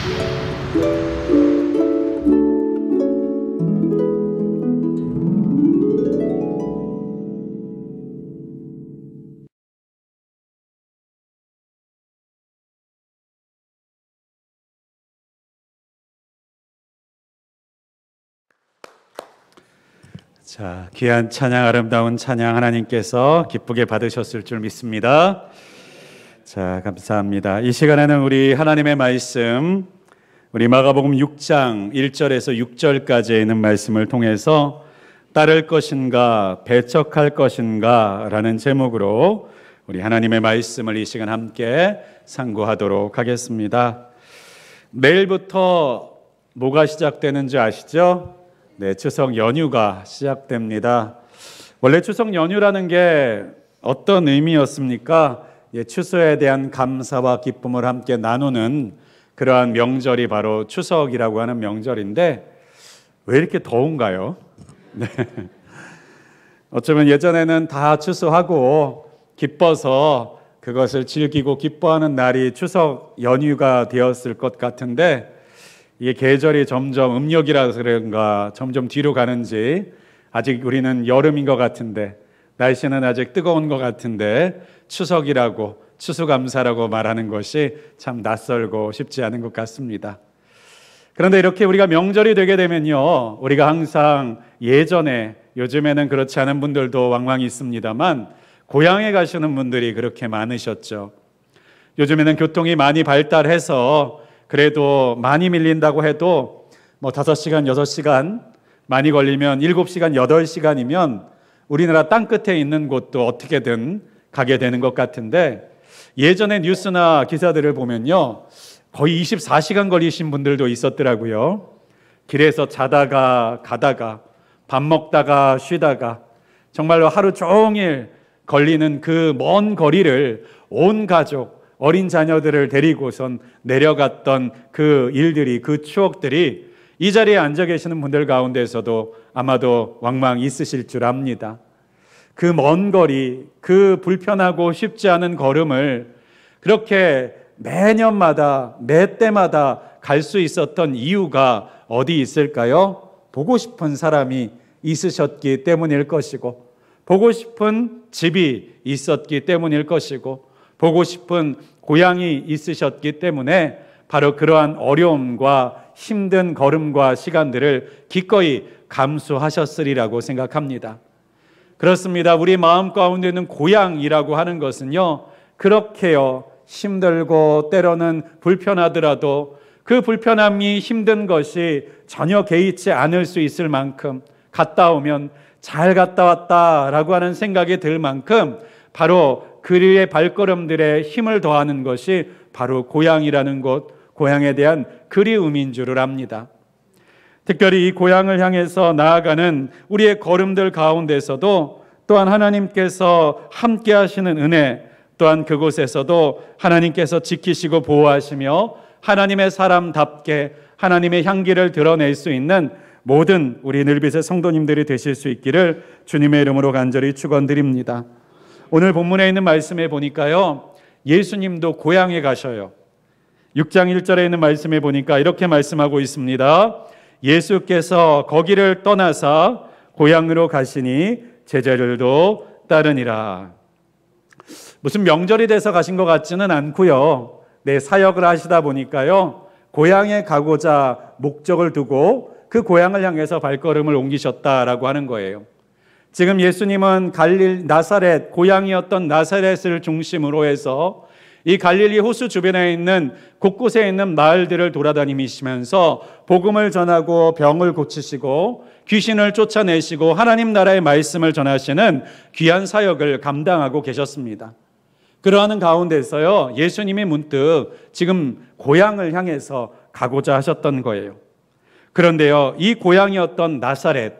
자, 귀한 찬양, 아름다운 찬양 하나님께서 기쁘게 받으셨을 줄 믿습니다. 자, 감사합니다. 이 시간에는 우리 하나님의 말씀, 우리 마가복음 6장 1절에서 6절까지에 있는 말씀을 통해서 따를 것인가 배척할 것인가 라는 제목으로 우리 하나님의 말씀을 이 시간 함께 상고하도록 하겠습니다. 내일부터 뭐가 시작되는지 아시죠? 네, 추석 연휴가 시작됩니다. 원래 추석 연휴라는 게 어떤 의미였습니까? 추수에 대한 감사와 기쁨을 함께 나누는 그러한 명절이 바로 추석이라고 하는 명절인데 왜 이렇게 더운가요? 네. 어쩌면 예전에는 다 추수하고 기뻐서 그것을 즐기고 기뻐하는 날이 추석 연휴가 되었을 것 같은데 이게 계절이 점점 음력이라서 그런가 점점 뒤로 가는지 아직 우리는 여름인 것 같은데 날씨는 아직 뜨거운 것 같은데 추석이라고 추수감사라고 말하는 것이 참 낯설고 쉽지 않은 것 같습니다. 그런데 이렇게 우리가 명절이 되게 되면요, 우리가 항상 예전에, 요즘에는 그렇지 않은 분들도 왕왕 있습니다만 고향에 가시는 분들이 그렇게 많으셨죠. 요즘에는 교통이 많이 발달해서 그래도 많이 밀린다고 해도 5시간, 6시간, 많이 걸리면 7시간, 8시간이면 우리나라 땅끝에 있는 곳도 어떻게든 가게 되는 것 같은데 예전에 뉴스나 기사들을 보면요, 거의 24시간 걸리신 분들도 있었더라고요. 길에서 자다가 가다가 밥 먹다가 쉬다가 정말로 하루 종일 걸리는 그 먼 거리를 온 가족, 어린 자녀들을 데리고선 내려갔던 그 일들이, 그 추억들이 이 자리에 앉아 계시는 분들 가운데서도 아마도 왕왕 있으실 줄 압니다. 그 먼 거리, 그 불편하고 쉽지 않은 걸음을 그렇게 매년마다, 매 때마다 갈 수 있었던 이유가 어디 있을까요? 보고 싶은 사람이 있으셨기 때문일 것이고, 보고 싶은 집이 있었기 때문일 것이고, 보고 싶은 고향이 있으셨기 때문에 바로 그러한 어려움과 힘든 걸음과 시간들을 기꺼이 감수하셨으리라고 생각합니다. 그렇습니다. 우리 마음 가운데는 고향이라고 하는 것은요, 그렇게요 힘들고 때로는 불편하더라도 그 불편함이 힘든 것이 전혀 개의치 않을 수 있을 만큼, 갔다 오면 잘 갔다 왔다라고 하는 생각이 들 만큼 바로 그의 발걸음들에 힘을 더하는 것이 바로 고향이라는 곳, 고향에 대한 그리움인 줄을 압니다. 특별히 이 고향을 향해서 나아가는 우리의 걸음들 가운데서도 또한 하나님께서 함께 하시는 은혜, 또한 그곳에서도 하나님께서 지키시고 보호하시며 하나님의 사람답게 하나님의 향기를 드러낼 수 있는 모든 우리 늘빛의 성도님들이 되실 수 있기를 주님의 이름으로 간절히 축원드립니다. 오늘 본문에 있는 말씀에 보니까요, 예수님도 고향에 가셔요. 6장 1절에 있는 말씀에 보니까 이렇게 말씀하고 있습니다. 예수께서 거기를 떠나사 고향으로 가시니 제자들도 따르니라. 무슨 명절이 돼서 가신 것 같지는 않고요, 사역을 하시다 보니까요, 고향에 가고자 목적을 두고 그 고향을 향해서 발걸음을 옮기셨다라고 하는 거예요. 지금 예수님은 나사렛, 고향이었던 나사렛을 중심으로 해서 이 갈릴리 호수 주변에 있는 곳곳에 있는 마을들을 돌아다니시면서 복음을 전하고 병을 고치시고 귀신을 쫓아내시고 하나님 나라의 말씀을 전하시는 귀한 사역을 감당하고 계셨습니다. 그러하는 가운데서요, 예수님이 문득 지금 고향을 향해서 가고자 하셨던 거예요. 그런데요, 이 고향이었던 나사렛,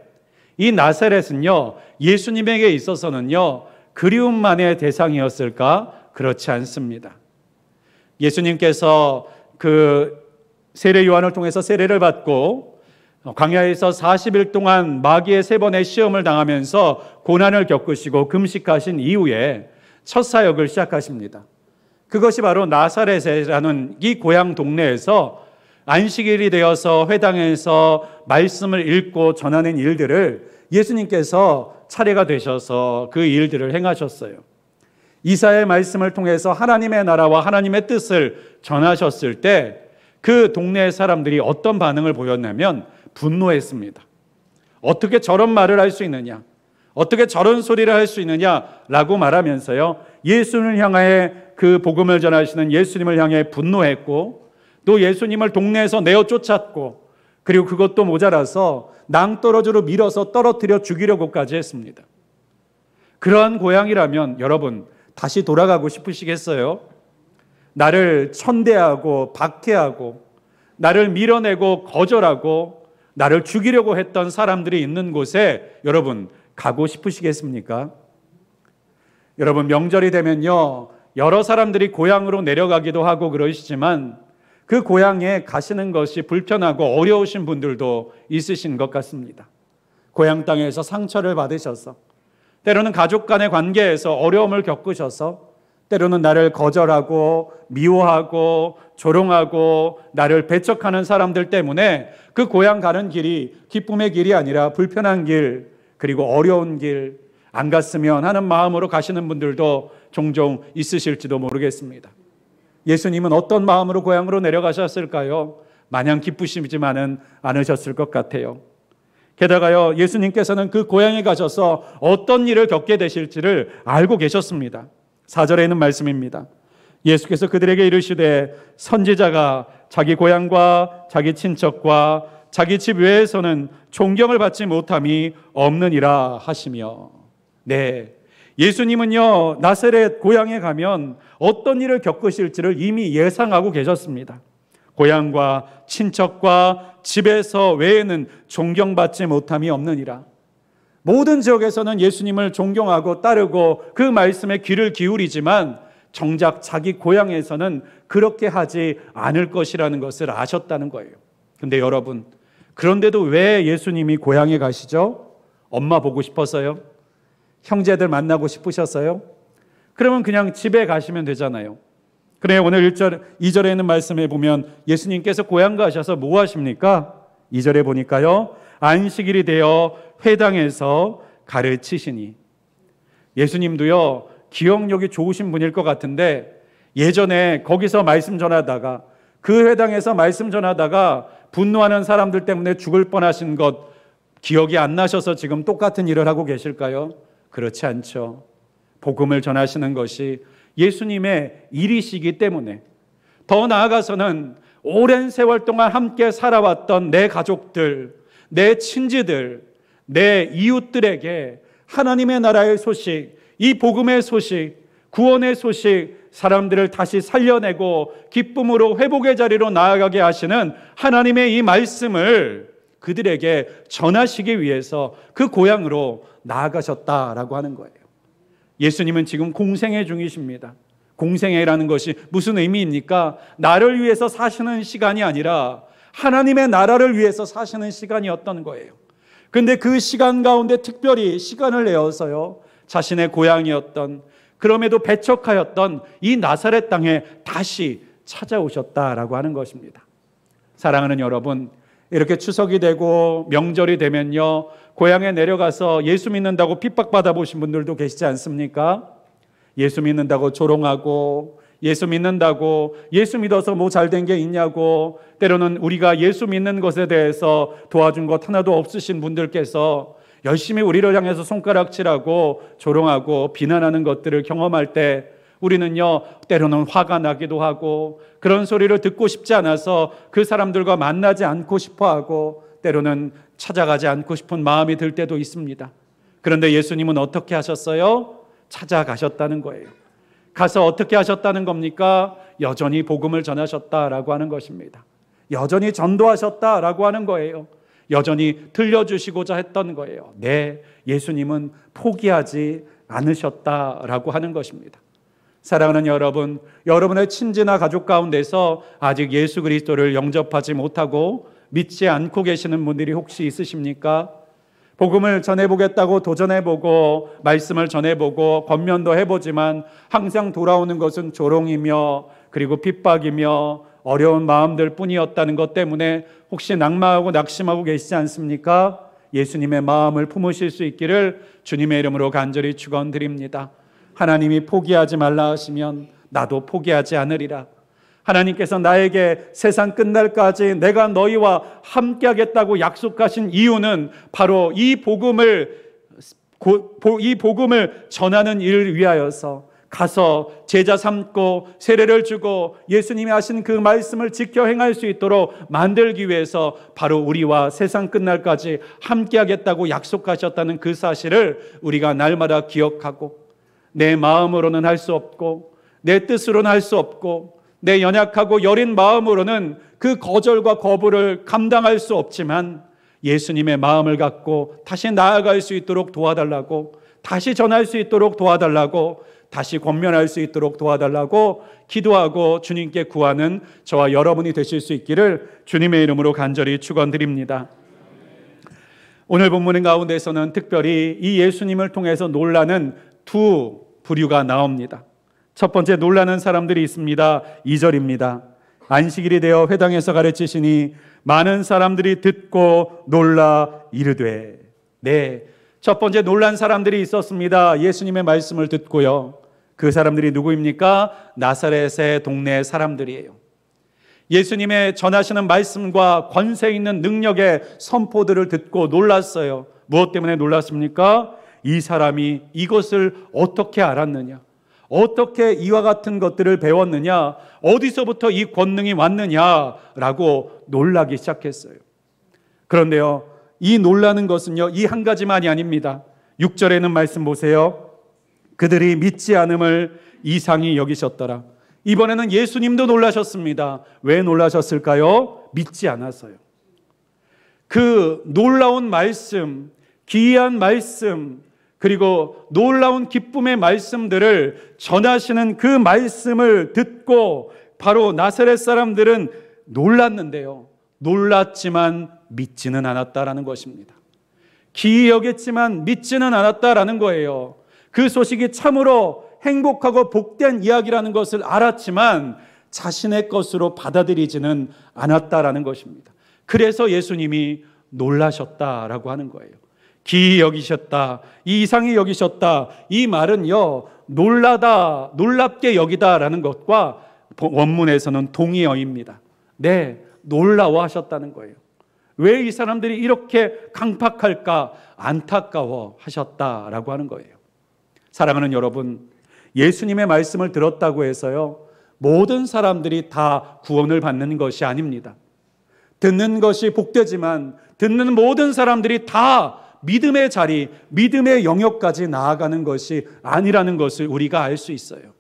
이 나사렛은요, 예수님에게 있어서는요, 그리움만의 대상이었을까? 그렇지 않습니다. 예수님께서 그 세례 요한을 통해서 세례를 받고 광야에서 40일 동안 마귀의 3번의 시험을 당하면서 고난을 겪으시고 금식하신 이후에 첫 사역을 시작하십니다. 그것이 바로 나사렛이라는 이 고향 동네에서 안식일이 되어서 회당에서 말씀을 읽고 전하는 일들을 예수님께서 차례가 되셔서 그 일들을 행하셨어요. 이사야의 말씀을 통해서 하나님의 나라와 하나님의 뜻을 전하셨을 때 그 동네 사람들이 어떤 반응을 보였냐면 분노했습니다. 어떻게 저런 말을 할 수 있느냐? 어떻게 저런 소리를 할 수 있느냐라고 말하면서요, 예수님을 향해 그 복음을 전하시는 예수님을 향해 분노했고, 또 예수님을 동네에서 내어 쫓았고, 그리고 그것도 모자라서 낭떠러지로 밀어서 떨어뜨려 죽이려고까지 했습니다. 그러한 고향이라면 여러분 다시 돌아가고 싶으시겠어요? 나를 천대하고 박해하고 나를 밀어내고 거절하고 나를 죽이려고 했던 사람들이 있는 곳에 여러분 가고 싶으시겠습니까? 여러분 명절이 되면요, 여러 사람들이 고향으로 내려가기도 하고 그러시지만 그 고향에 가시는 것이 불편하고 어려우신 분들도 있으신 것 같습니다. 고향 땅에서 상처를 받으셔서, 때로는 가족 간의 관계에서 어려움을 겪으셔서, 때로는 나를 거절하고 미워하고 조롱하고 나를 배척하는 사람들 때문에 그 고향 가는 길이 기쁨의 길이 아니라 불편한 길, 그리고 어려운 길, 안 갔으면 하는 마음으로 가시는 분들도 종종 있으실지도 모르겠습니다. 예수님은 어떤 마음으로 고향으로 내려가셨을까요? 마냥 기쁘시지만은 않으셨을 것 같아요. 게다가요, 예수님께서는 그 고향에 가셔서 어떤 일을 겪게 되실지를 알고 계셨습니다. 4절에 있는 말씀입니다. 예수께서 그들에게 이르시되 선지자가 자기 고향과 자기 친척과 자기 집 외에서는 존경을 받지 못함이 없느니라 하시며, 네, 예수님은요 나사렛 고향에 가면 어떤 일을 겪으실지를 이미 예상하고 계셨습니다. 고향과 친척과 집에서 외에는 존경받지 못함이 없느니라. 모든 지역에서는 예수님을 존경하고 따르고 그 말씀에 귀를 기울이지만 정작 자기 고향에서는 그렇게 하지 않을 것이라는 것을 아셨다는 거예요. 근데 여러분, 그런데도 왜 예수님이 고향에 가시죠? 엄마 보고 싶어서요? 형제들 만나고 싶으셨어요? 그러면 그냥 집에 가시면 되잖아요. 그래, 오늘 2절에 있는 말씀에 보면 예수님께서 고향 가셔서 뭐 하십니까? 2절에 보니까요, 안식일이 되어 회당에서 가르치시니. 예수님도요 기억력이 좋으신 분일 것 같은데 예전에 거기서 말씀 전하다가, 그 회당에서 말씀 전하다가 분노하는 사람들 때문에 죽을 뻔하신 것 기억이 안 나셔서 지금 똑같은 일을 하고 계실까요? 그렇지 않죠. 복음을 전하시는 것이 예수님의 일이시기 때문에, 더 나아가서는 오랜 세월 동안 함께 살아왔던 내 가족들, 내 친지들, 내 이웃들에게 하나님의 나라의 소식, 이 복음의 소식, 구원의 소식, 사람들을 다시 살려내고 기쁨으로 회복의 자리로 나아가게 하시는 하나님의 이 말씀을 그들에게 전하시기 위해서 그 고향으로 나아가셨다라고 하는 거예요. 예수님은 지금 공생애 중이십니다. 공생애라는 것이 무슨 의미입니까? 나를 위해서 사시는 시간이 아니라 하나님의 나라를 위해서 사시는 시간이었던 거예요. 그런데 그 시간 가운데 특별히 시간을 내어서요, 자신의 고향이었던, 그럼에도 배척하였던 이 나사렛 땅에 다시 찾아오셨다라고 하는 것입니다. 사랑하는 여러분, 이렇게 추석이 되고 명절이 되면요, 고향에 내려가서 예수 믿는다고 핍박받아 보신 분들도 계시지 않습니까? 예수 믿는다고 조롱하고, 예수 믿는다고, 예수 믿어서 뭐 잘된 게 있냐고, 때로는 우리가 예수 믿는 것에 대해서 도와준 것 하나도 없으신 분들께서 열심히 우리를 향해서 손가락질하고 조롱하고 비난하는 것들을 경험할 때 우리는요, 때로는 화가 나기도 하고, 그런 소리를 듣고 싶지 않아서 그 사람들과 만나지 않고 싶어 하고, 때로는 찾아가지 않고 싶은 마음이 들 때도 있습니다. 그런데 예수님은 어떻게 하셨어요? 찾아가셨다는 거예요. 가서 어떻게 하셨다는 겁니까? 여전히 복음을 전하셨다라고 하는 것입니다. 여전히 전도하셨다라고 하는 거예요. 여전히 들려주시고자 했던 거예요. 네, 예수님은 포기하지 않으셨다라고 하는 것입니다. 사랑하는 여러분, 여러분의 친지나 가족 가운데서 아직 예수 그리스도를 영접하지 못하고 믿지 않고 계시는 분들이 혹시 있으십니까? 복음을 전해보겠다고 도전해보고 말씀을 전해보고 권면도 해보지만 항상 돌아오는 것은 조롱이며, 그리고 핍박이며, 어려운 마음들 뿐이었다는 것 때문에 혹시 낙마하고 낙심하고 계시지 않습니까? 예수님의 마음을 품으실 수 있기를 주님의 이름으로 간절히 축원드립니다. 하나님이 포기하지 말라 하시면 나도 포기하지 않으리라. 하나님께서 나에게 세상 끝날까지 내가 너희와 함께 하겠다고 약속하신 이유는 바로 이 복음을 전하는 일을 위하여서 가서 제자 삼고 세례를 주고 예수님이 하신 그 말씀을 지켜 행할 수 있도록 만들기 위해서 바로 우리와 세상 끝날까지 함께 하겠다고 약속하셨다는 그 사실을 우리가 날마다 기억하고, 내 마음으로는 할 수 없고 내 뜻으로는 할 수 없고 내 연약하고 여린 마음으로는 그 거절과 거부를 감당할 수 없지만 예수님의 마음을 갖고 다시 나아갈 수 있도록 도와달라고, 다시 전할 수 있도록 도와달라고, 다시 권면할 수 있도록 도와달라고 기도하고 주님께 구하는 저와 여러분이 되실 수 있기를 주님의 이름으로 간절히 축원드립니다. 오늘 본문 가운데서는 특별히 이 예수님을 통해서 놀라는 두 부류가 나옵니다. 첫 번째 놀라는 사람들이 있습니다. 2절입니다. 안식일이 되어 회당에서 가르치시니 많은 사람들이 듣고 놀라 이르되. 네, 첫 번째 놀란 사람들이 있었습니다. 예수님의 말씀을 듣고요. 그 사람들이 누구입니까? 나사렛의 동네 사람들이에요. 예수님의 전하시는 말씀과 권세 있는 능력의 선포들을 듣고 놀랐어요. 무엇 때문에 놀랐습니까? 이 사람이 이것을 어떻게 알았느냐? 어떻게 이와 같은 것들을 배웠느냐? 어디서부터 이 권능이 왔느냐라고 놀라기 시작했어요. 그런데요, 이 놀라는 것은요, 이 한 가지만이 아닙니다. 6절에는 말씀 보세요. 그들이 믿지 않음을 이상히 여기셨더라. 이번에는 예수님도 놀라셨습니다. 왜 놀라셨을까요? 믿지 않아서요. 그 놀라운 말씀, 기이한 말씀, 그리고 놀라운 기쁨의 말씀들을 전하시는 그 말씀을 듣고 바로 나사렛 사람들은 놀랐는데요, 놀랐지만 믿지는 않았다라는 것입니다. 기이 여겼지만 믿지는 않았다라는 거예요. 그 소식이 참으로 행복하고 복된 이야기라는 것을 알았지만 자신의 것으로 받아들이지는 않았다라는 것입니다. 그래서 예수님이 놀라셨다라고 하는 거예요. 기이 여기셨다, 이상히 여기셨다, 이 말은요, 놀라다, 놀랍게 여기다라는 것과 원문에서는 동의어입니다. 네, 놀라워하셨다는 거예요. 왜 이 사람들이 이렇게 강팍할까? 안타까워 하셨다라고 하는 거예요. 사랑하는 여러분, 예수님의 말씀을 들었다고 해서요, 모든 사람들이 다 구원을 받는 것이 아닙니다. 듣는 것이 복되지만 듣는 모든 사람들이 다 믿음의 자리, 믿음의 영역까지 나아가는 것이 아니라는 것을 우리가 알 수 있어요.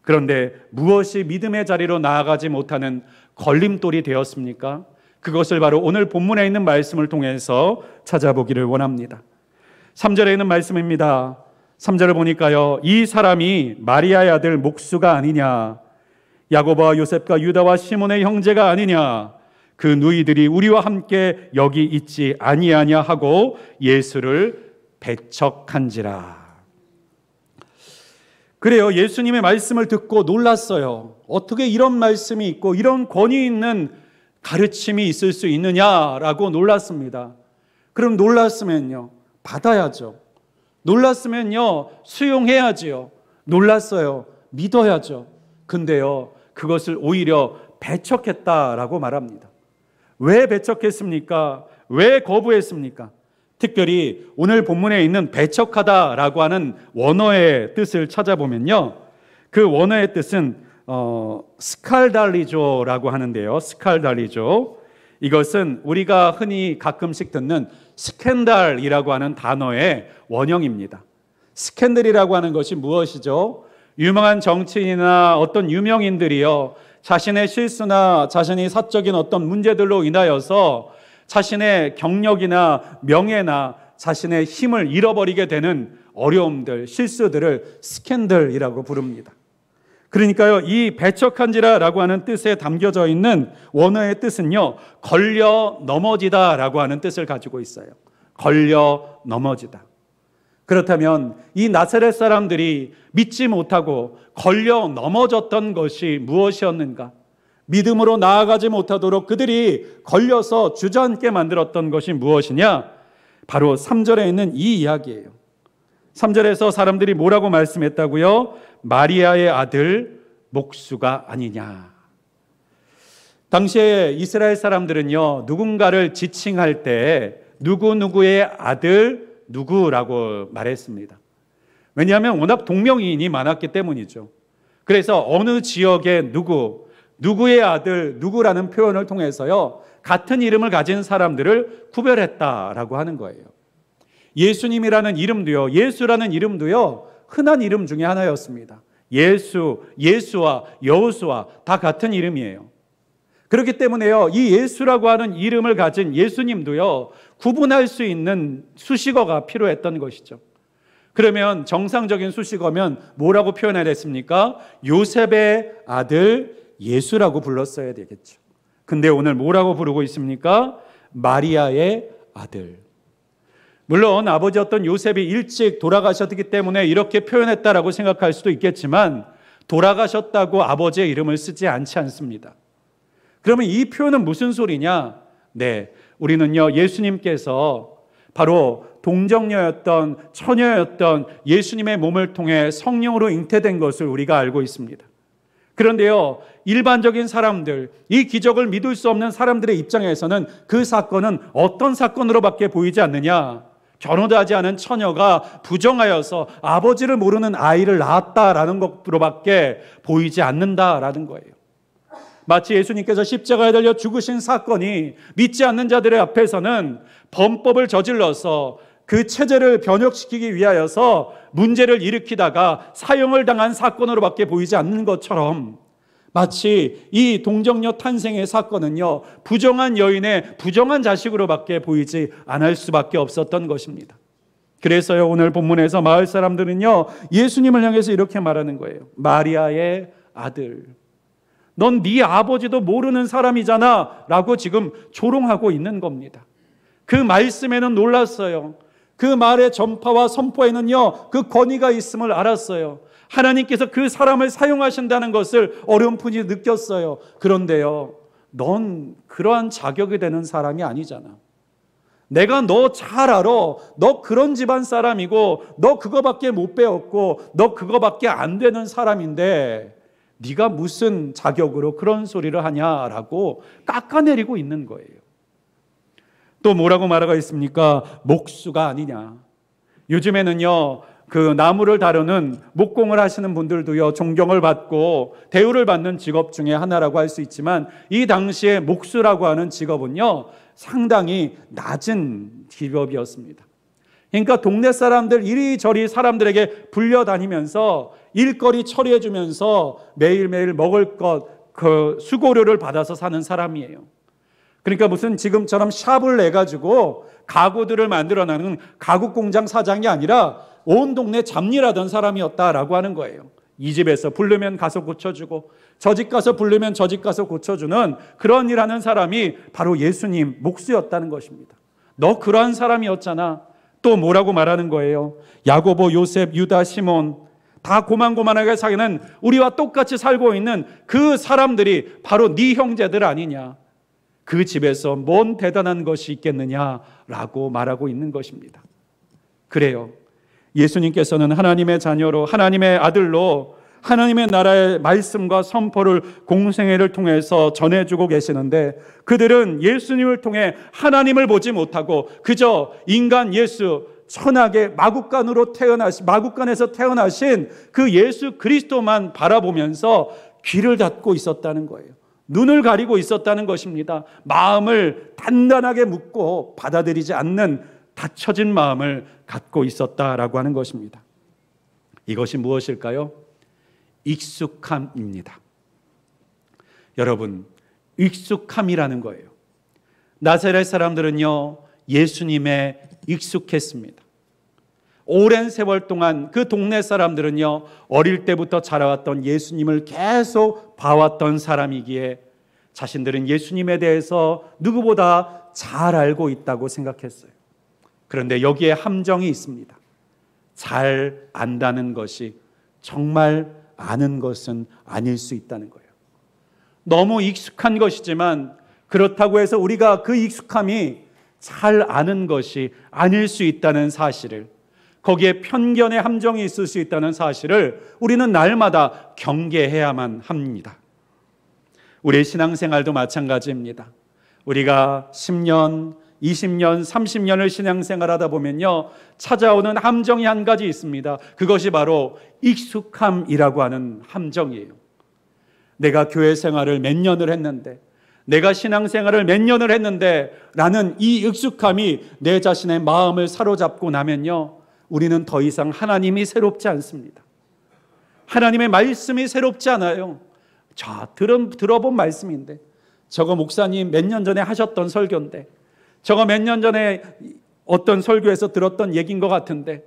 그런데 무엇이 믿음의 자리로 나아가지 못하는 걸림돌이 되었습니까? 그것을 바로 오늘 본문에 있는 말씀을 통해서 찾아보기를 원합니다. 3절에 있는 말씀입니다. 3절을 보니까요, 이 사람이 마리아의 아들 목수가 아니냐, 야고보와 요셉과 유다와 시몬의 형제가 아니냐, 그 누이들이 우리와 함께 여기 있지 아니하냐 하고 예수를 배척한지라. 그래요, 예수님의 말씀을 듣고 놀랐어요. 어떻게 이런 말씀이 있고 이런 권위 있는 가르침이 있을 수 있느냐라고 놀랐습니다. 그럼 놀랐으면요, 받아야죠. 놀랐으면요, 수용해야지요. 놀랐어요, 믿어야죠. 근데요, 그것을 오히려 배척했다라고 말합니다. 왜 배척했습니까? 왜 거부했습니까? 특별히 오늘 본문에 있는 배척하다라고 하는 원어의 뜻을 찾아보면요, 그 원어의 뜻은 스칼달리조라고 하는데요. 스칼달리조, 이것은 우리가 흔히 가끔씩 듣는 스캔들이라고 하는 단어의 원형입니다. 스캔들이라고 하는 것이 무엇이죠? 유명한 정치인이나 어떤 유명인들이요, 자신의 실수나 자신이 사적인 어떤 문제들로 인하여서 자신의 경력이나 명예나 자신의 힘을 잃어버리게 되는 어려움들, 실수들을 스캔들이라고 부릅니다. 그러니까요, 이 배척한지라라고 하는 뜻에 담겨져 있는 원어의 뜻은요, 걸려 넘어지다라고 하는 뜻을 가지고 있어요. 걸려 넘어지다. 그렇다면 이 나사렛 사람들이 믿지 못하고 걸려 넘어졌던 것이 무엇이었는가? 믿음으로 나아가지 못하도록 그들이 걸려서 주저앉게 만들었던 것이 무엇이냐? 바로 3절에 있는 이 이야기예요. 3절에서 사람들이 뭐라고 말씀했다고요? 마리아의 아들 목수가 아니냐. 당시에 이스라엘 사람들은요, 누군가를 지칭할 때 누구누구의 아들 누구라고 말했습니다. 왜냐하면 워낙 동명이인이 많았기 때문이죠. 그래서 어느 지역의 누구의 아들 누구라는 표현을 통해서요, 같은 이름을 가진 사람들을 구별했다라고 하는 거예요. 예수님이라는 이름도요, 예수라는 이름도요, 흔한 이름 중에 하나였습니다. 예수와 여호수아 다 같은 이름이에요. 그렇기 때문에요, 이 예수라고 하는 이름을 가진 예수님도요, 구분할 수 있는 수식어가 필요했던 것이죠. 그러면 정상적인 수식어면 뭐라고 표현해야 됐습니까? 요셉의 아들 예수라고 불렀어야 되겠죠. 근데 오늘 뭐라고 부르고 있습니까? 마리아의 아들. 물론 아버지였던 요셉이 일찍 돌아가셨기 때문에 이렇게 표현했다라고 생각할 수도 있겠지만, 돌아가셨다고 아버지의 이름을 쓰지 않지 않습니다. 그러면 이 표현은 무슨 소리냐? 네, 우리는요, 예수님께서 바로 동정녀였던, 처녀였던 예수님의 몸을 통해 성령으로 잉태된 것을 우리가 알고 있습니다. 그런데요, 일반적인 사람들, 이 기적을 믿을 수 없는 사람들의 입장에서는 그 사건은 어떤 사건으로밖에 보이지 않느냐? 결혼도 하지 않은 처녀가 부정하여서 아버지를 모르는 아이를 낳았다라는 것으로밖에 보이지 않는다라는 거예요. 마치 예수님께서 십자가에 달려 죽으신 사건이 믿지 않는 자들의 앞에서는 범법을 저질러서 그 체제를 변혁시키기 위하여서 문제를 일으키다가 사형을 당한 사건으로밖에 보이지 않는 것처럼, 마치 이 동정녀 탄생의 사건은요, 부정한 여인의 부정한 자식으로밖에 보이지 않을 수밖에 없었던 것입니다. 그래서요, 오늘 본문에서 마을 사람들은요, 예수님을 향해서 이렇게 말하는 거예요. 마리아의 아들, 넌 네 아버지도 모르는 사람이잖아 라고 지금 조롱하고 있는 겁니다. 그 말씀에는 놀랐어요. 그 말의 전파와 선포에는요, 그 권위가 있음을 알았어요. 하나님께서 그 사람을 사용하신다는 것을 어렴풋이 느꼈어요. 그런데요, 넌 그러한 자격이 되는 사람이 아니잖아. 내가 너 잘 알아. 너 그런 집안 사람이고, 너 그거밖에 못 배웠고, 너 그거밖에 안 되는 사람인데 네가 무슨 자격으로 그런 소리를 하냐라고 깎아내리고 있는 거예요. 또 뭐라고 말하고 있습니까? 목수가 아니냐. 요즘에는요, 그 나무를 다루는 목공을 하시는 분들도요, 존경을 받고 대우를 받는 직업 중에 하나라고 할 수 있지만, 이 당시에 목수라고 하는 직업은요, 상당히 낮은 직업이었습니다. 그러니까 동네 사람들 이리저리 사람들에게 불려다니면서 일거리 처리해 주면서 매일매일 먹을 것, 그 수고료를 받아서 사는 사람이에요. 그러니까 무슨 지금처럼 샵을 내가지고 가구들을 만들어내는 가구 공장 사장이 아니라 온 동네 잡일하던 사람이었다라고 하는 거예요. 이 집에서 부르면 가서 고쳐주고, 저 집 가서 부르면 저 집 가서 고쳐주는 그런 일하는 사람이 바로 예수님 목수였다는 것입니다. 너 그러한 사람이었잖아. 또 뭐라고 말하는 거예요? 야고보, 요셉, 유다, 시몬, 다 고만고만하게 사는 우리와 똑같이 살고 있는 그 사람들이 바로 네 형제들 아니냐. 그 집에서 뭔 대단한 것이 있겠느냐라고 말하고 있는 것입니다. 그래요, 예수님께서는 하나님의 자녀로, 하나님의 아들로 하나님의 나라의 말씀과 선포를 공생애를 통해서 전해주고 계시는데, 그들은 예수님을 통해 하나님을 보지 못하고 그저 인간 예수, 천하계 마구간에서 태어나신 그 예수 그리스도만 바라보면서 귀를 닫고 있었다는 거예요. 눈을 가리고 있었다는 것입니다. 마음을 단단하게 묶고 받아들이지 않는 닫혀진 마음을 갖고 있었다라고 하는 것입니다. 이것이 무엇일까요? 익숙함입니다. 여러분, 익숙함이라는 거예요. 나사렛 사람들은요, 예수님에 익숙했습니다. 오랜 세월 동안 그 동네 사람들은요, 어릴 때부터 자라왔던 예수님을 계속 봐왔던 사람이기에 자신들은 예수님에 대해서 누구보다 잘 알고 있다고 생각했어요. 그런데 여기에 함정이 있습니다. 잘 안다는 것이 정말 아는 것은 아닐 수 있다는 거예요. 너무 익숙한 것이지만 그렇다고 해서 우리가 그 익숙함이 잘 아는 것이 아닐 수 있다는 사실을, 거기에 편견의 함정이 있을 수 있다는 사실을 우리는 날마다 경계해야만 합니다. 우리의 신앙생활도 마찬가지입니다. 우리가 10년, 20년, 30년을 신앙생활하다 보면요, 찾아오는 함정이 한 가지 있습니다. 그것이 바로 익숙함이라고 하는 함정이에요. 내가 교회 생활을 몇 년을 했는데, 내가 신앙생활을 몇 년을 했는데 라는 이 익숙함이 내 자신의 마음을 사로잡고 나면요, 우리는 더 이상 하나님이 새롭지 않습니다. 하나님의 말씀이 새롭지 않아요. 자, 들어본 말씀인데, 저거 목사님 몇 년 전에 하셨던 설교인데, 저거 몇 년 전에 어떤 설교에서 들었던 얘기인 것 같은데,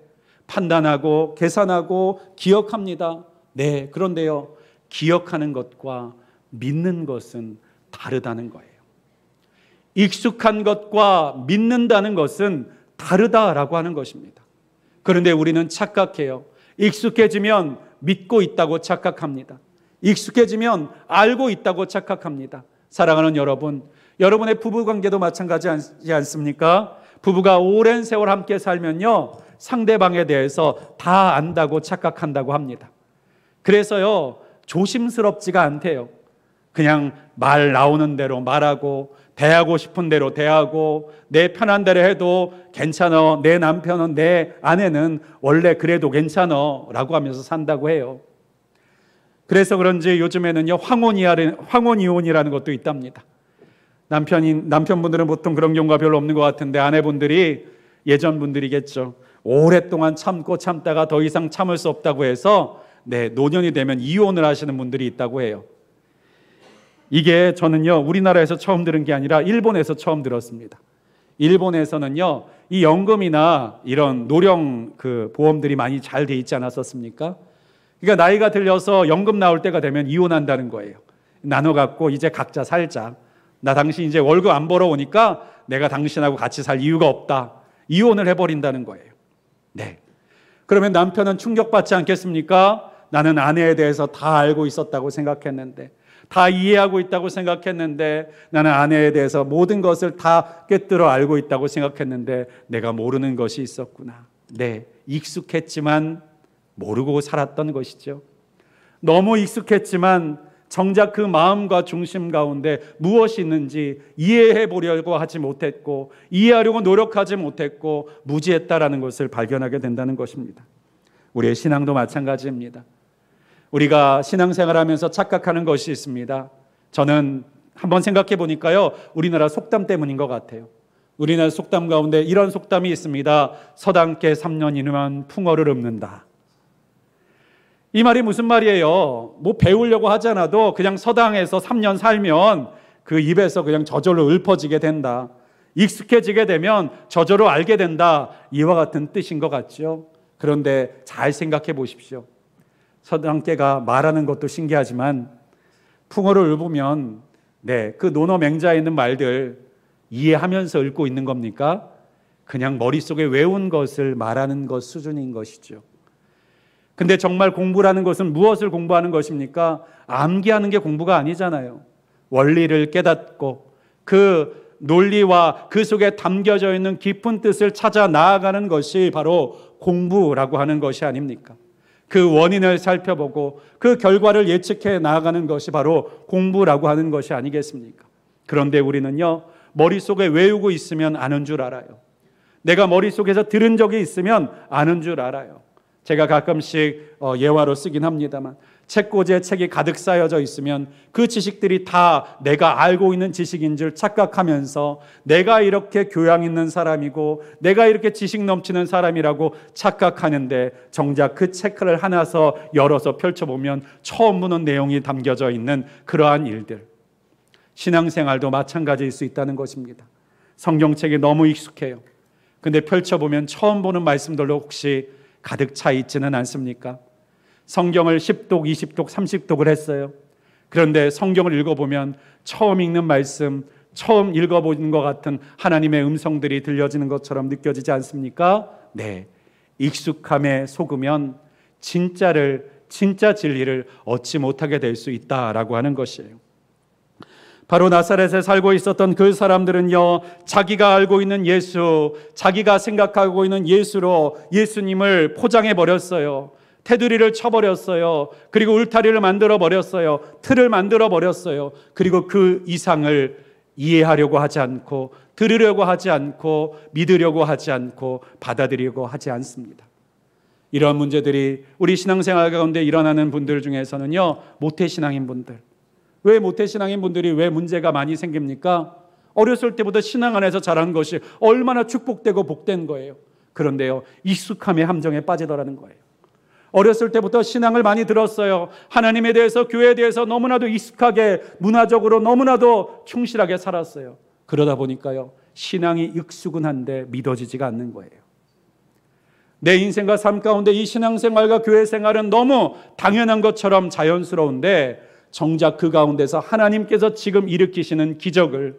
판단하고 계산하고 기억합니다. 네, 그런데요, 기억하는 것과 믿는 것은 다르다는 거예요. 익숙한 것과 믿는다는 것은 다르다라고 하는 것입니다. 그런데 우리는 착각해요. 익숙해지면 믿고 있다고 착각합니다. 익숙해지면 알고 있다고 착각합니다. 사랑하는 여러분, 여러분의 부부관계도 마찬가지지 않습니까? 부부가 오랜 세월 함께 살면요, 상대방에 대해서 다 안다고 착각한다고 합니다. 그래서요, 조심스럽지가 않대요. 그냥 말 나오는 대로 말하고, 대하고 싶은 대로 대하고, 내 편한 대로 해도 괜찮아, 내 남편은, 내 아내는 원래 그래도 괜찮아 라고 하면서 산다고 해요. 그래서 그런지 요즘에는요, 황혼이혼이라는 것도 있답니다. 남편분들은 보통 그런 경우가 별로 없는 것 같은데, 아내분들이, 예전 분들이겠죠, 오랫동안 참고 참다가 더 이상 참을 수 없다고 해서 노년이 되면 이혼을 하시는 분들이 있다고 해요. 이게 저는요, 우리나라에서 처음 들은 게 아니라 일본에서 처음 들었습니다. 일본에서는요, 이 연금이나 이런 노령 보험들이 많이 잘 돼 있지 않았었습니까? 그러니까 나이가 들려서 연금 나올 때가 되면 이혼한다는 거예요. 나눠 갖고 이제 각자 살자. 나 당신 이제 월급 안 벌어오니까 내가 당신하고 같이 살 이유가 없다. 이혼을 해버린다는 거예요. 네. 그러면 남편은 충격받지 않겠습니까? 나는 아내에 대해서 다 알고 있었다고 생각했는데, 다 이해하고 있다고 생각했는데, 나는 아내에 대해서 모든 것을 다 꿰뚫어 알고 있다고 생각했는데 내가 모르는 것이 있었구나. 네, 익숙했지만 모르고 살았던 것이죠. 너무 익숙했지만 정작 그 마음과 중심 가운데 무엇이 있는지 이해해 보려고 하지 못했고, 이해하려고 노력하지 못했고 무지했다라는 것을 발견하게 된다는 것입니다. 우리의 신앙도 마찬가지입니다. 우리가 신앙생활하면서 착각하는 것이 있습니다. 저는 한번 생각해 보니까요, 우리나라 속담 때문인 것 같아요. 우리나라 속담 가운데 이런 속담이 있습니다. 서당계 3년이면 풍어를 읊는다. 이 말이 무슨 말이에요? 뭐 배우려고 하지 않아도 그냥 서당에서 3년 살면 그 입에서 그냥 저절로 읊어지게 된다. 익숙해지게 되면 저절로 알게 된다. 이와 같은 뜻인 것 같죠. 그런데 잘 생각해 보십시오. 서당계가 말하는 것도 신기하지만 풍어를 읊으면 그 논어 맹자에 있는 말들 이해하면서 읊고 있는 겁니까? 그냥 머릿속에 외운 것을 말하는 것 수준인 것이죠. 근데 정말 공부라는 것은 무엇을 공부하는 것입니까? 암기하는 게 공부가 아니잖아요. 원리를 깨닫고 그 논리와 그 속에 담겨져 있는 깊은 뜻을 찾아 나아가는 것이 바로 공부라고 하는 것이 아닙니까? 그 원인을 살펴보고 그 결과를 예측해 나아가는 것이 바로 공부라고 하는 것이 아니겠습니까? 그런데 우리는요, 머릿속에 외우고 있으면 아는 줄 알아요. 내가 머릿속에서 들은 적이 있으면 아는 줄 알아요. 제가 가끔씩 예화로 쓰긴 합니다만, 책꽂이에 책이 가득 쌓여져 있으면 그 지식들이 다 내가 알고 있는 지식인 줄 착각하면서 내가 이렇게 교양 있는 사람이고 내가 이렇게 지식 넘치는 사람이라고 착각하는데, 정작 그 책을 하나서 열어서 펼쳐보면 처음 보는 내용이 담겨져 있는 그러한 일들. 신앙생활도 마찬가지일 수 있다는 것입니다. 성경책이 너무 익숙해요. 근데 펼쳐보면 처음 보는 말씀들로 혹시 가득 차 있지는 않습니까? 성경을 10독, 20독, 30독을 했어요. 그런데 성경을 읽어보면 처음 읽는 말씀, 처음 읽어보는 것 같은 하나님의 음성들이 들려지는 것처럼 느껴지지 않습니까? 네, 익숙함에 속으면 진짜 진리를 얻지 못하게 될 수 있다라고 하는 것이에요. 바로 나사렛에 살고 있었던 그 사람들은요, 자기가 알고 있는 예수, 자기가 생각하고 있는 예수로 예수님을 포장해 버렸어요. 테두리를 쳐버렸어요. 그리고 울타리를 만들어 버렸어요. 틀을 만들어 버렸어요. 그리고 그 이상을 이해하려고 하지 않고, 들으려고 하지 않고, 믿으려고 하지 않고, 받아들이려고 하지 않습니다. 이런 문제들이 우리 신앙생활 가운데 일어나는 분들 중에서는요, 모태신앙인 분들. 왜 모태신앙인 분들이 왜 문제가 많이 생깁니까? 어렸을 때부터 신앙 안에서 자란 것이 얼마나 축복되고 복된 거예요. 그런데요, 익숙함의 함정에 빠지더라는 거예요. 어렸을 때부터 신앙을 많이 들었어요. 하나님에 대해서, 교회에 대해서 너무나도 익숙하게, 문화적으로 너무나도 충실하게 살았어요. 그러다 보니까요, 신앙이 익숙은 한데 믿어지지가 않는 거예요. 내 인생과 삶 가운데 이 신앙생활과 교회 생활은 너무 당연한 것처럼 자연스러운데, 정작 그 가운데서 하나님께서 지금 일으키시는 기적을,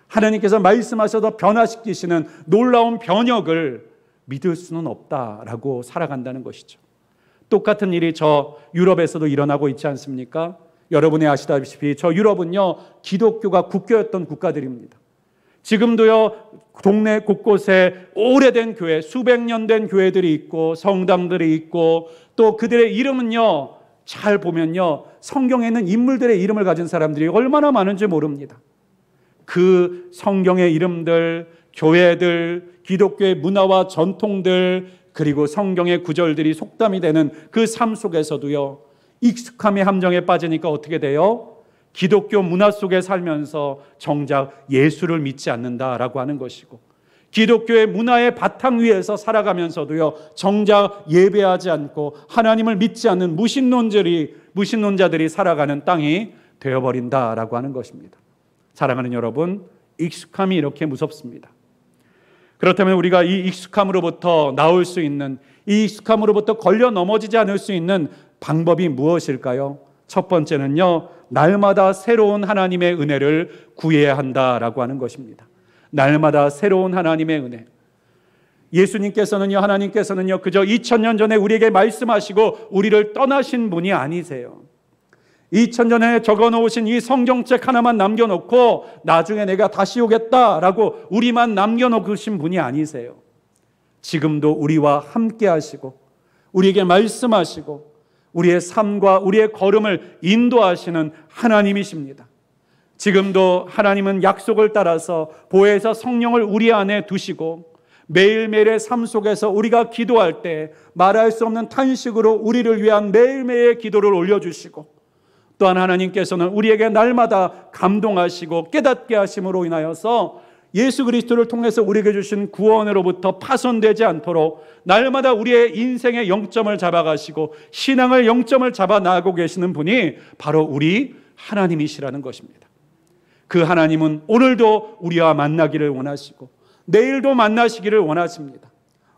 하나님께서 말씀하셔서 변화시키시는 놀라운 변혁을 믿을 수는 없다라고 살아간다는 것이죠. 똑같은 일이 저 유럽에서도 일어나고 있지 않습니까? 여러분이 아시다시피 저 유럽은요, 기독교가 국교였던 국가들입니다. 지금도요, 동네 곳곳에 오래된 교회, 수백 년 된 교회들이 있고 성당들이 있고, 또 그들의 이름은요, 잘 보면요, 성경에 있는 인물들의 이름을 가진 사람들이 얼마나 많은지 모릅니다. 그 성경의 이름들, 교회들, 기독교의 문화와 전통들, 그리고 성경의 구절들이 속담이 되는 그 삶 속에서도요, 익숙함의 함정에 빠지니까 어떻게 돼요? 기독교 문화 속에 살면서 정작 예수를 믿지 않는다라고 하는 것이고, 기독교의 문화의 바탕 위에서 살아가면서도요, 정작 예배하지 않고 하나님을 믿지 않는 무신론자들이 살아가는 땅이 되어버린다라고 하는 것입니다. 사랑하는 여러분, 익숙함이 이렇게 무섭습니다. 그렇다면 우리가 이 익숙함으로부터 나올 수 있는, 이 익숙함으로부터 걸려 넘어지지 않을 수 있는 방법이 무엇일까요? 첫 번째는요, 날마다 새로운 하나님의 은혜를 구해야 한다라고 하는 것입니다. 날마다 새로운 하나님의 은혜. 예수님께서는요, 하나님께서는요, 그저 2000년 전에 우리에게 말씀하시고 우리를 떠나신 분이 아니세요. 2000년 전에 적어놓으신 이 성경책 하나만 남겨놓고 나중에 내가 다시 오겠다라고 우리만 남겨놓으신 분이 아니세요. 지금도 우리와 함께 하시고 우리에게 말씀하시고 우리의 삶과 우리의 걸음을 인도하시는 하나님이십니다. 지금도 하나님은 약속을 따라서 보혜사 성령을 우리 안에 두시고 매일매일의 삶 속에서 우리가 기도할 때 말할 수 없는 탄식으로 우리를 위한 매일매일의 기도를 올려주시고, 또한 하나님께서는 우리에게 날마다 감동하시고 깨닫게 하심으로 인하여서 예수 그리스도를 통해서 우리에게 주신 구원으로부터 파손되지 않도록 날마다 우리의 인생의 영점을 잡아가시고 신앙의 영점을 잡아 나가고 계시는 분이 바로 우리 하나님이시라는 것입니다. 그 하나님은 오늘도 우리와 만나기를 원하시고 내일도 만나시기를 원하십니다.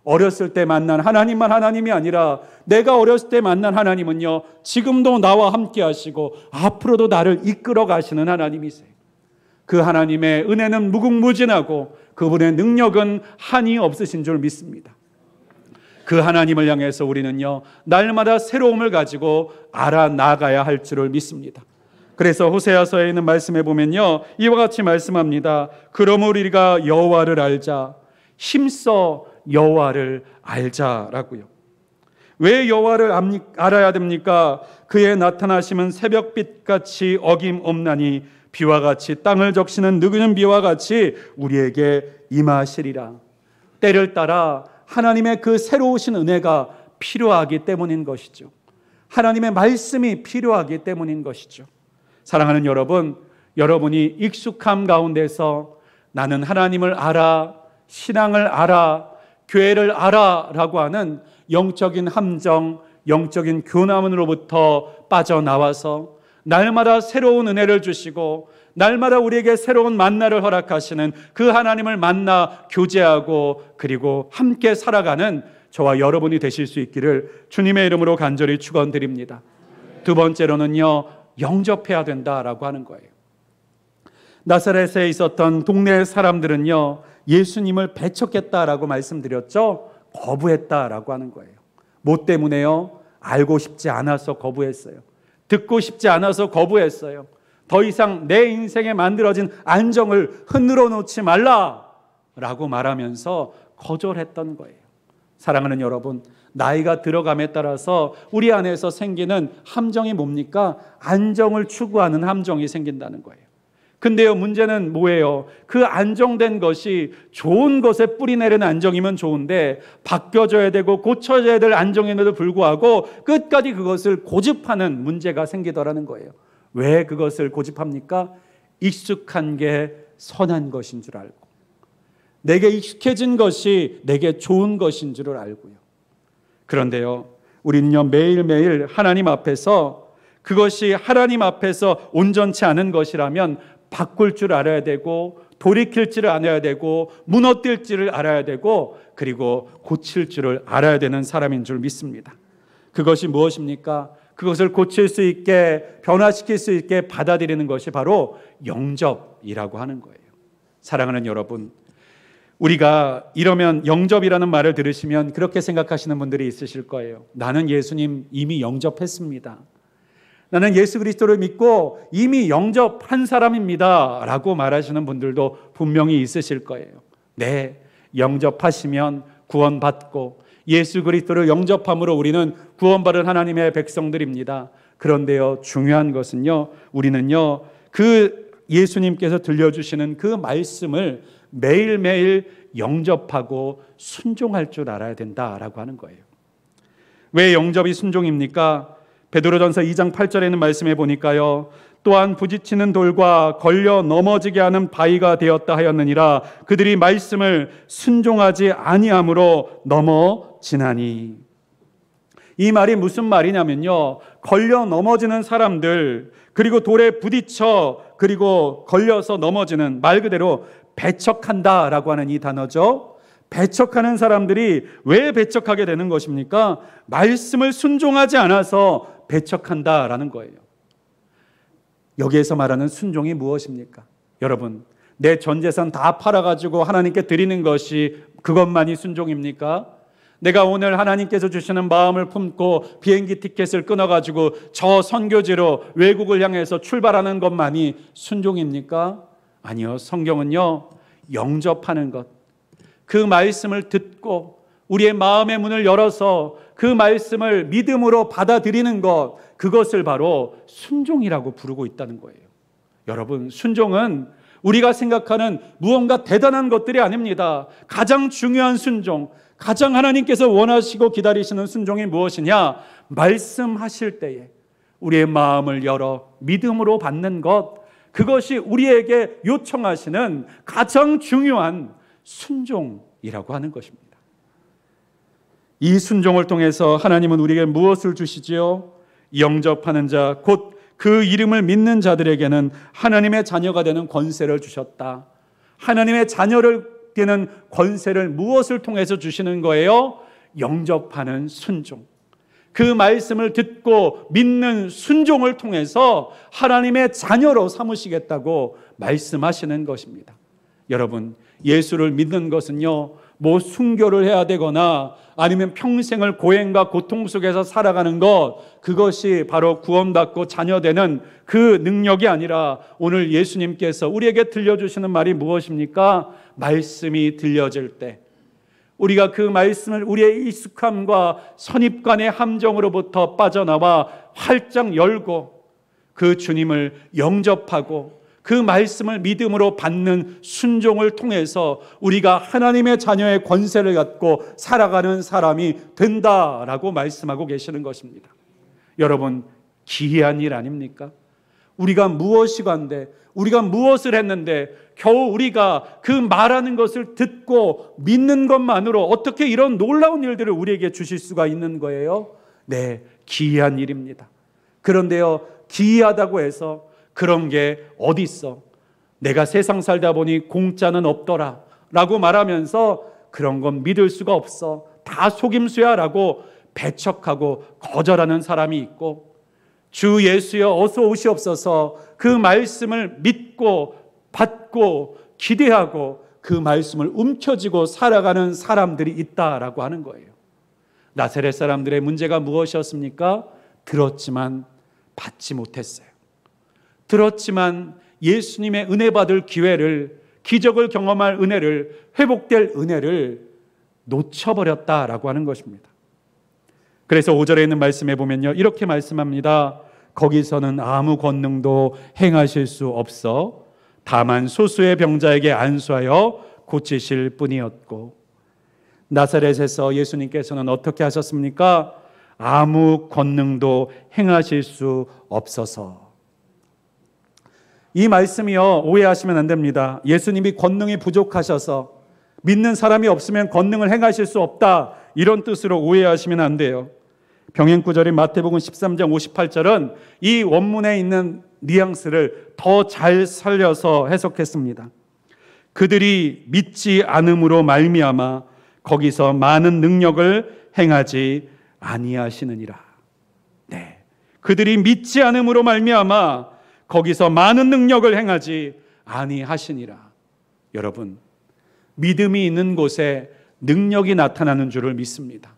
어렸을 때 만난 하나님만 하나님이 아니라 내가 어렸을 때 만난 하나님은요, 지금도 나와 함께 하시고 앞으로도 나를 이끌어 가시는 하나님이세요. 그 하나님의 은혜는 무궁무진하고 그분의 능력은 한이 없으신 줄 믿습니다. 그 하나님을 향해서 우리는요, 날마다 새로움을 가지고 알아나가야 할 줄을 믿습니다. 그래서 호세아서에 있는 말씀에 보면요, 이와 같이 말씀합니다. 그러므로 우리가 여호와를 알자, 힘써 여호와를 알자라고요. 왜 여호와를 알아야 됩니까? 그의 나타나심은 새벽빛같이 어김없나니 비와 같이 땅을 적시는 느그는 비와 같이 우리에게 임하시리라. 때를 따라 하나님의 그 새로우신 은혜가 필요하기 때문인 것이죠. 하나님의 말씀이 필요하기 때문인 것이죠. 사랑하는 여러분, 여러분이 익숙함 가운데서 나는 하나님을 알아, 신앙을 알아, 교회를 알아 라고 하는 영적인 함정, 영적인 교남으로부터 빠져나와서 날마다 새로운 은혜를 주시고 날마다 우리에게 새로운 만나를 허락하시는 그 하나님을 만나 교제하고 그리고 함께 살아가는 저와 여러분이 되실 수 있기를 주님의 이름으로 간절히 축원드립니다. 두 번째로는요, 영접해야 된다라고 하는 거예요. 나사렛에 있었던 동네 사람들은요, 예수님을 배척했다라고 말씀드렸죠. 거부했다라고 하는 거예요. 뭐 때문에요? 알고 싶지 않아서 거부했어요. 듣고 싶지 않아서 거부했어요. 더 이상 내 인생에 만들어진 안정을 흔들어 놓지 말라라고 말하면서 거절했던 거예요. 사랑하는 여러분, 나이가 들어감에 따라서 우리 안에서 생기는 함정이 뭡니까? 안정을 추구하는 함정이 생긴다는 거예요. 근데요, 문제는 뭐예요? 그 안정된 것이 좋은 것에 뿌리내리는 안정이면 좋은데 바뀌어져야 되고 고쳐져야 될 안정임에도 불구하고 끝까지 그것을 고집하는 문제가 생기더라는 거예요. 왜 그것을 고집합니까? 익숙한 게 선한 것인 줄 알고, 내게 익숙해진 것이 내게 좋은 것인 줄 알고요. 그런데요, 우리는요, 매일매일 하나님 앞에서 그것이 하나님 앞에서 온전치 않은 것이라면 바꿀 줄 알아야 되고, 돌이킬 줄을 알아야 되고, 무너뜨릴 줄을 알아야 되고, 그리고 고칠 줄을 알아야 되는 사람인 줄 믿습니다. 그것이 무엇입니까? 그것을 고칠 수 있게, 변화시킬 수 있게 받아들이는 것이 바로 영접이라고 하는 거예요. 사랑하는 여러분, 우리가 이러면 영접이라는 말을 들으시면 그렇게 생각하시는 분들이 있으실 거예요. 나는 예수님 이미 영접했습니다. 나는 예수 그리스도를 믿고 이미 영접한 사람입니다 라고 말하시는 분들도 분명히 있으실 거예요. 네, 영접하시면 구원받고 예수 그리스도를 영접함으로 우리는 구원받은 하나님의 백성들입니다. 그런데요, 중요한 것은요, 우리는요, 그 예수님께서 들려주시는 그 말씀을 매일매일 영접하고 순종할 줄 알아야 된다라고 하는 거예요. 왜 영접이 순종입니까? 베드로전서 2장 8절에 있는 말씀에 보니까요, 또한 부딪히는 돌과 걸려 넘어지게 하는 바위가 되었다 하였느니라. 그들이 말씀을 순종하지 아니함으로 넘어지나니. 이 말이 무슨 말이냐면요, 걸려 넘어지는 사람들, 그리고 돌에 부딪혀 그리고 걸려서 넘어지는, 말 그대로 배척한다라고 하는 이 단어죠. 배척하는 사람들이 왜 배척하게 되는 것입니까? 말씀을 순종하지 않아서 배척한다라는 거예요. 여기에서 말하는 순종이 무엇입니까? 여러분, 내 전 재산 다 팔아가지고 하나님께 드리는 것이 그것만이 순종입니까? 내가 오늘 하나님께서 주시는 마음을 품고 비행기 티켓을 끊어가지고 저 선교지로 외국을 향해서 출발하는 것만이 순종입니까? 아니요. 성경은요, 영접하는 것, 그 말씀을 듣고 우리의 마음의 문을 열어서 그 말씀을 믿음으로 받아들이는 것, 그것을 바로 순종이라고 부르고 있다는 거예요. 여러분, 순종은 우리가 생각하는 무언가 대단한 것들이 아닙니다. 가장 중요한 순종, 가장 하나님께서 원하시고 기다리시는 순종이 무엇이냐? 말씀하실 때에 우리의 마음을 열어 믿음으로 받는 것, 그것이 우리에게 요청하시는 가장 중요한 순종이라고 하는 것입니다. 이 순종을 통해서 하나님은 우리에게 무엇을 주시지요? 영접하는 자, 곧 그 이름을 믿는 자들에게는 하나님의 자녀가 되는 권세를 주셨다. 하나님의 자녀를 되는 권세를 무엇을 통해서 주시는 거예요? 영접하는 순종. 그 말씀을 듣고 믿는 순종을 통해서 하나님의 자녀로 삼으시겠다고 말씀하시는 것입니다. 여러분, 예수를 믿는 것은요, 뭐 순교를 해야 되거나 아니면 평생을 고행과 고통 속에서 살아가는 것, 그것이 바로 구원받고 자녀되는 그 능력이 아니라 오늘 예수님께서 우리에게 들려주시는 말이 무엇입니까? 말씀이 들려질 때 우리가 그 말씀을 우리의 익숙함과 선입관의 함정으로부터 빠져나와 활짝 열고 그 주님을 영접하고 그 말씀을 믿음으로 받는 순종을 통해서 우리가 하나님의 자녀의 권세를 갖고 살아가는 사람이 된다라고 말씀하고 계시는 것입니다. 여러분, 기이한 일 아닙니까? 우리가 무엇이간데, 우리가 무엇을 했는데 겨우 우리가 그 말하는 것을 듣고 믿는 것만으로 어떻게 이런 놀라운 일들을 우리에게 주실 수가 있는 거예요? 네, 기이한 일입니다. 그런데요, 기이하다고 해서 그런 게 어디 있어? 내가 세상 살다 보니 공짜는 없더라 라고 말하면서 그런 건 믿을 수가 없어, 다 속임수야 라고 배척하고 거절하는 사람이 있고, 주 예수여 어서 오시옵소서 그 말씀을 믿고 받고 기대하고 그 말씀을 움켜쥐고 살아가는 사람들이 있다라고 하는 거예요. 나사렛 사람들의 문제가 무엇이었습니까? 들었지만 받지 못했어요. 들었지만 예수님의 은혜 받을 기회를, 기적을 경험할 은혜를, 회복될 은혜를 놓쳐버렸다라고 하는 것입니다. 그래서 5절에 있는 말씀에 보면요, 이렇게 말씀합니다. 거기서는 아무 권능도 행하실 수 없어 다만 소수의 병자에게 안수하여 고치실 뿐이었고. 나사렛에서 예수님께서는 어떻게 하셨습니까? 아무 권능도 행하실 수 없어서. 이 말씀이요, 오해하시면 안 됩니다. 예수님이 권능이 부족하셔서 믿는 사람이 없으면 권능을 행하실 수 없다, 이런 뜻으로 오해하시면 안 돼요. 병행구절인 마태복음 13장 58절은 이 원문에 있는 뉘앙스를 더 잘 살려서 해석했습니다. 그들이 믿지 않음으로 말미암아 거기서 많은 능력을 행하지 아니하시느니라. 네, 그들이 믿지 않음으로 말미암아 거기서 많은 능력을 행하지 아니하시니라. 여러분, 믿음이 있는 곳에 능력이 나타나는 줄을 믿습니다.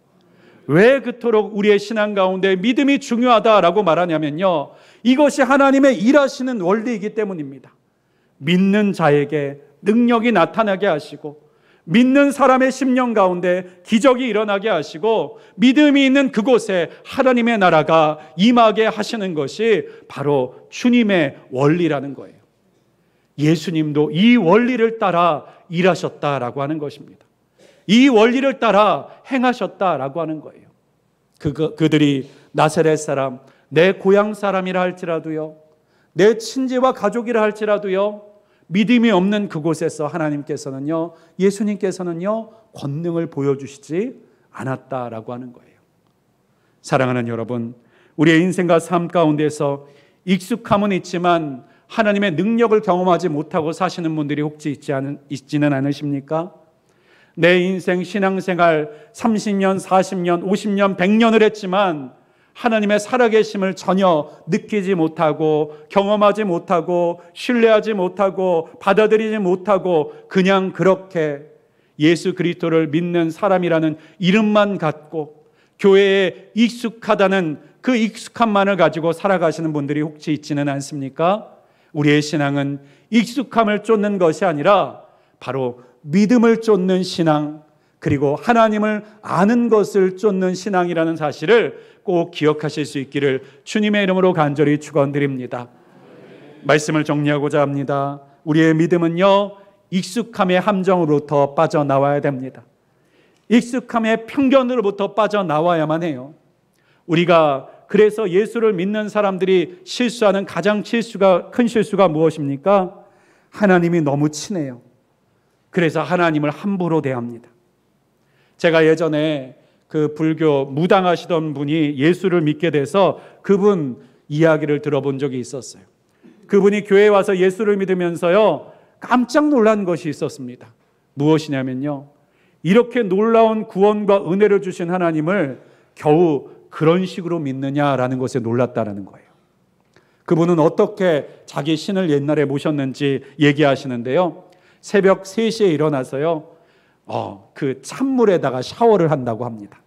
왜 그토록 우리의 신앙 가운데 믿음이 중요하다라고 말하냐면요, 이것이 하나님의 일하시는 원리이기 때문입니다. 믿는 자에게 능력이 나타나게 하시고, 믿는 사람의 심령 가운데 기적이 일어나게 하시고, 믿음이 있는 그곳에 하나님의 나라가 임하게 하시는 것이 바로 주님의 원리라는 거예요. 예수님도 이 원리를 따라 일하셨다라고 하는 것입니다. 이 원리를 따라 행하셨다라고 하는 거예요. 그들이 나사렛 사람, 내 고향 사람이라 할지라도요, 내 친지와 가족이라 할지라도요, 믿음이 없는 그곳에서 하나님께서는요, 예수님께서는요, 권능을 보여주시지 않았다라고 하는 거예요. 사랑하는 여러분, 우리의 인생과 삶 가운데서 익숙함은 있지만 하나님의 능력을 경험하지 못하고 사시는 분들이 혹시 있지는 않으십니까? 내 인생 신앙생활 30년, 40년, 50년, 100년을 했지만 하나님의 살아계심을 전혀 느끼지 못하고, 경험하지 못하고, 신뢰하지 못하고, 받아들이지 못하고, 그냥 그렇게 예수 그리스도를 믿는 사람이라는 이름만 갖고 교회에 익숙하다는 그 익숙함만을 가지고 살아가시는 분들이 혹시 있지는 않습니까? 우리의 신앙은 익숙함을 쫓는 것이 아니라 바로 믿음을 쫓는 신앙, 그리고 하나님을 아는 것을 쫓는 신앙이라는 사실을 꼭 기억하실 수 있기를 주님의 이름으로 간절히 축원드립니다. 말씀을 정리하고자 합니다. 우리의 믿음은요, 익숙함의 함정으로부터 빠져나와야 됩니다. 익숙함의 편견으로부터 빠져나와야만 해요. 우리가 그래서 예수를 믿는 사람들이 실수하는 가장 큰 실수가 무엇입니까? 하나님이 너무 친해요. 그래서 하나님을 함부로 대합니다. 제가 예전에 그 불교 무당하시던 분이 예수를 믿게 돼서 그분 이야기를 들어본 적이 있었어요. 그분이 교회에 와서 예수를 믿으면서요, 깜짝 놀란 것이 있었습니다. 무엇이냐면요, 이렇게 놀라운 구원과 은혜를 주신 하나님을 겨우 그런 식으로 믿느냐라는 것에 놀랐다는 거예요. 그분은 어떻게 자기 신을 옛날에 모셨는지 얘기하시는데요, 새벽 3시에 일어나서요, 그 찬물에다가 샤워를 한다고 합니다.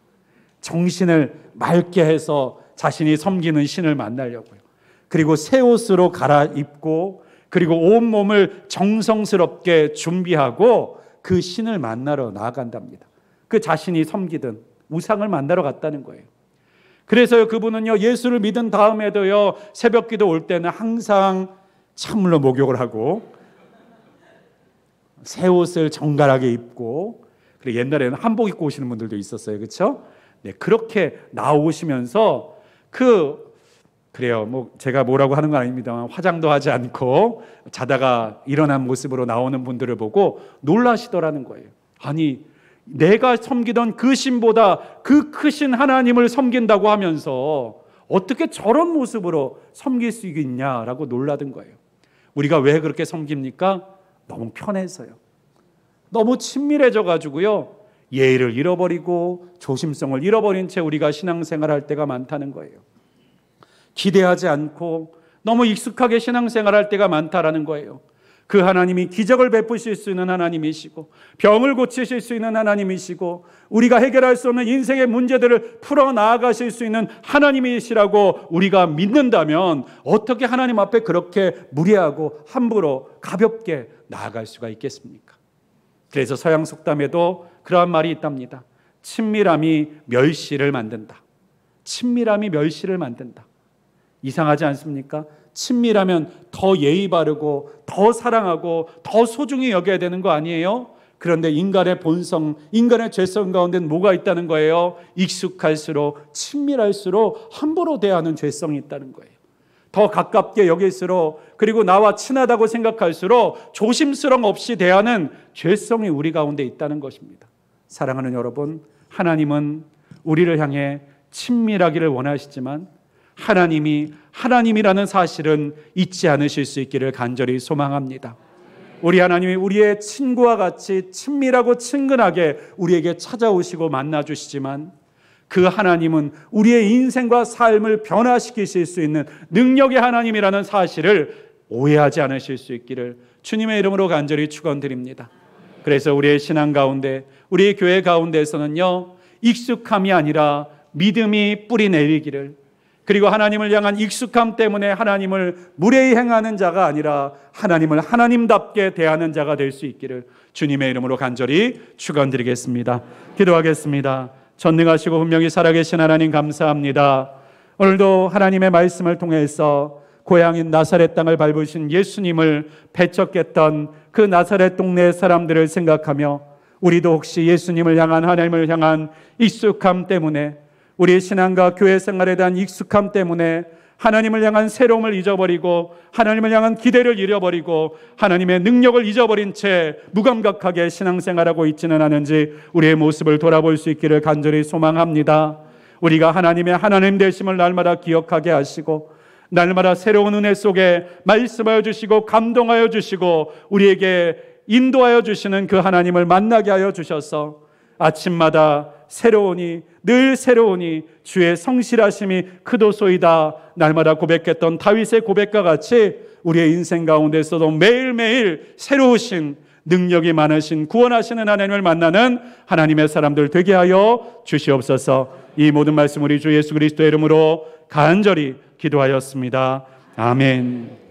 정신을 맑게 해서 자신이 섬기는 신을 만나려고요. 그리고 새 옷으로 갈아입고, 그리고 온몸을 정성스럽게 준비하고 그 신을 만나러 나아간답니다. 그 자신이 섬기던 우상을 만나러 갔다는 거예요. 그래서 그분은요, 예수를 믿은 다음에도요, 새벽 기도 올 때는 항상 찬물로 목욕을 하고 새 옷을 정갈하게 입고, 그리고 옛날에는 한복 입고 오시는 분들도 있었어요. 그렇죠? 네, 그렇게 나오시면서 그래요. 뭐 제가 뭐라고 하는 건 아닙니다만 화장도 하지 않고 자다가 일어난 모습으로 나오는 분들을 보고 놀라시더라는 거예요. 아니, 내가 섬기던 그 신보다 그 크신 하나님을 섬긴다고 하면서 어떻게 저런 모습으로 섬길 수 있냐라고 놀라던 거예요. 우리가 왜 그렇게 섬깁니까? 너무 편해서요. 너무 친밀해져 가지고요, 예의를 잃어버리고 조심성을 잃어버린 채 우리가 신앙생활할 때가 많다는 거예요. 기대하지 않고 너무 익숙하게 신앙생활할 때가 많다라는 거예요. 그 하나님이 기적을 베푸실 수 있는 하나님이시고 병을 고치실 수 있는 하나님이시고 우리가 해결할 수 없는 인생의 문제들을 풀어나가실 수 있는 하나님이시라고 우리가 믿는다면 어떻게 하나님 앞에 그렇게 무례하고 함부로 가볍게 나아갈 수가 있겠습니까? 그래서 서양 속담에도 그러한 말이 있답니다. 친밀함이 멸시를 만든다. 친밀함이 멸시를 만든다. 이상하지 않습니까? 친밀하면 더 예의 바르고 더 사랑하고 더 소중히 여겨야 되는 거 아니에요? 그런데 인간의 본성, 인간의 죄성 가운데는 뭐가 있다는 거예요? 익숙할수록 친밀할수록 함부로 대하는 죄성이 있다는 거예요. 더 가깝게 여길수록 그리고 나와 친하다고 생각할수록 조심스러움 없이 대하는 죄성이 우리 가운데 있다는 것입니다. 사랑하는 여러분, 하나님은 우리를 향해 친밀하기를 원하시지만 하나님이 하나님이라는 사실은 잊지 않으실 수 있기를 간절히 소망합니다. 우리 하나님이 우리의 친구와 같이 친밀하고 친근하게 우리에게 찾아오시고 만나주시지만 그 하나님은 우리의 인생과 삶을 변화시키실 수 있는 능력의 하나님이라는 사실을 오해하지 않으실 수 있기를 주님의 이름으로 간절히 축원드립니다. 그래서 우리의 신앙 가운데, 우리의 교회 가운데에서는요, 익숙함이 아니라 믿음이 뿌리 내리기를, 그리고 하나님을 향한 익숙함 때문에 하나님을 무례히 행하는 자가 아니라 하나님을 하나님답게 대하는 자가 될 수 있기를 주님의 이름으로 간절히 축원드리겠습니다. 기도하겠습니다. 전능하시고 분명히 살아계신 하나님 감사합니다. 오늘도 하나님의 말씀을 통해서 고향인 나사렛 땅을 밟으신 예수님을 배척했던 그 나사렛 동네 사람들을 생각하며 우리도 혹시 예수님을 향한, 하나님을 향한 익숙함 때문에, 우리의 신앙과 교회 생활에 대한 익숙함 때문에 하나님을 향한 새로움을 잊어버리고 하나님을 향한 기대를 잃어버리고 하나님의 능력을 잊어버린 채 무감각하게 신앙생활하고 있지는 않은지 우리의 모습을 돌아볼 수 있기를 간절히 소망합니다. 우리가 하나님의 하나님 되심을 날마다 기억하게 하시고 날마다 새로운 은혜 속에 말씀하여 주시고 감동하여 주시고 우리에게 인도하여 주시는 그 하나님을 만나게 하여 주셔서 아침마다 새로우니 늘 새로우니 주의 성실하심이 크도소이다 날마다 고백했던 다윗의 고백과 같이 우리의 인생 가운데서도 매일매일 새로우신 능력이 많으신 구원하시는 하나님을 만나는 하나님의 사람들 되게 하여 주시옵소서. 이 모든 말씀 우리 주 예수 그리스도의 이름으로 간절히 기도하였습니다. 아멘.